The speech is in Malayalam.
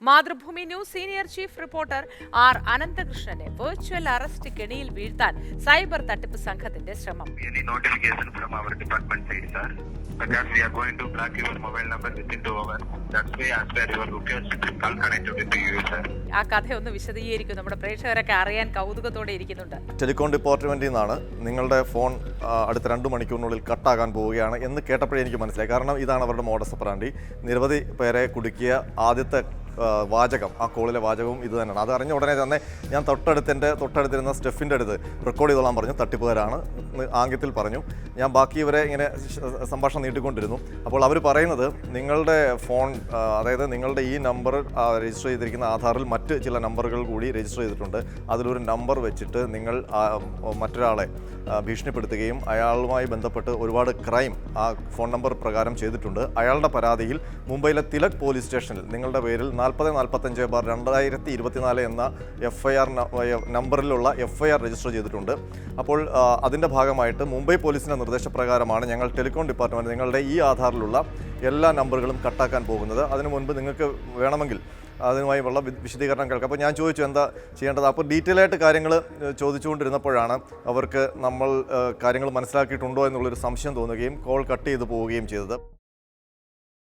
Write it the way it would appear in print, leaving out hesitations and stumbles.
Mathrubhumi news senior chief reporter R അനന്തകൃഷ്ണനെ വെർച്വൽ അറസ്റ്റ് കെണിയിൽ വീഴ്ത്താൻ സൈബർ തട്ടിപ്പ് സംഘത്തിന്റെ ശ്രമം. Because we are going to block your mobile number within 2 hours. That's why after your request call connected with you, sir. ആ കഥയൊന്ന് വിശദീകരിക്കും. നമ്മുടെ പ്രേക്ഷകരൊക്കെ അറിയാൻ കൗതുകത്തോടെ ഇരിക്കുന്നുണ്ട്. ടെലികോം ഡിപ്പാർട്ട്മെന്റിൽ നിന്നാണ് നിങ്ങളുടെ ഫോൺ അടുത്ത 2 മണിക്കൂറിനുള്ളിൽ കട്ടാകാൻ പോവുകയാണ് എന്ന് കേട്ടപ്പോഴേ എനിക്ക് മനസ്സിലായി. കാരണം ഇതാണ് അവരുടെ മോഡസ് ഓപ്പറാൻഡി. നിരവധി പേരെ കുടുക്കിയ ആദ്യത്തെ വാചകം, ആ കോളിലെ വാചകവും ഇത് തന്നെയാണ്. അത് അറിഞ്ഞ ഉടനെ തന്നെ ഞാൻ തൊട്ടടുത്തിരുന്ന സ്റ്റെഫിൻ്റെ അടുത്ത് റെക്കോർഡ് ചെയ്തോളാൻ പറഞ്ഞു. തട്ടിപ്പുകാരാണ് ആംഗ്യത്തിൽ പറഞ്ഞു. ഞാൻ ബാക്കി ഇവരെ ഇങ്ങനെ സംഭാഷണം നീട്ടിക്കൊണ്ടിരുന്നു. അപ്പോൾ അവർ പറയുന്നത് നിങ്ങളുടെ ഫോൺ, അതായത് നിങ്ങളുടെ ഈ നമ്പർ രജിസ്റ്റർ ചെയ്തിരിക്കുന്ന ആധാറിൽ മറ്റ് ചില നമ്പറുകൾ കൂടി രജിസ്റ്റർ ചെയ്തിട്ടുണ്ട്. അതിലൊരു നമ്പർ വെച്ചിട്ട് നിങ്ങൾ മറ്റൊരാളെ ഭീഷണിപ്പെടുത്തുകയും അയാളുമായി ബന്ധപ്പെട്ട് ഒരുപാട് ക്രൈം ആ ഫോൺ നമ്പർ പ്രകാരം ചെയ്തിട്ടുണ്ട്. അയാളുടെ പരാതിയിൽ മുംബൈയിലെ തിലക് പോലീസ് സ്റ്റേഷനിൽ നിങ്ങളുടെ പേരിൽ 4045/2024 എന്ന FIR നമ്പറിലുള്ള FIR രജിസ്റ്റർ ചെയ്തിട്ടുണ്ട്. അപ്പോൾ അതിൻ്റെ ഭാഗമായിട്ട് മുംബൈ പോലീസിൻ്റെ നിർദ്ദേശപ്രകാരമാണ് ഞങ്ങൾ ടെലികോം ഡിപ്പാർട്ട്മെൻറ്റ് നിങ്ങളുടെ ഈ ആധാറിലുള്ള എല്ലാ നമ്പറുകളും കട്ടാക്കാൻ പോകുന്നത്. അതിനു മുൻപ് നിങ്ങൾക്ക് വേണമെങ്കിൽ അതിനുമായുള്ള വിശദീകരണം കേൾക്കാം. അപ്പോൾ ഞാൻ ചോദിച്ചു എന്താ ചെയ്യേണ്ടത്. അപ്പോൾ ഡീറ്റെയിൽ ആയിട്ട് കാര്യങ്ങൾ ചോദിച്ചുകൊണ്ടിരുന്നപ്പോഴാണ് അവർക്ക് നമ്മൾ കാര്യങ്ങൾ മനസ്സിലാക്കിയിട്ടുണ്ടോ എന്നുള്ളൊരു സംശയം തോന്നുകയും കോൾ കട്ട് ചെയ്ത് പോവുകയും ചെയ്തത്.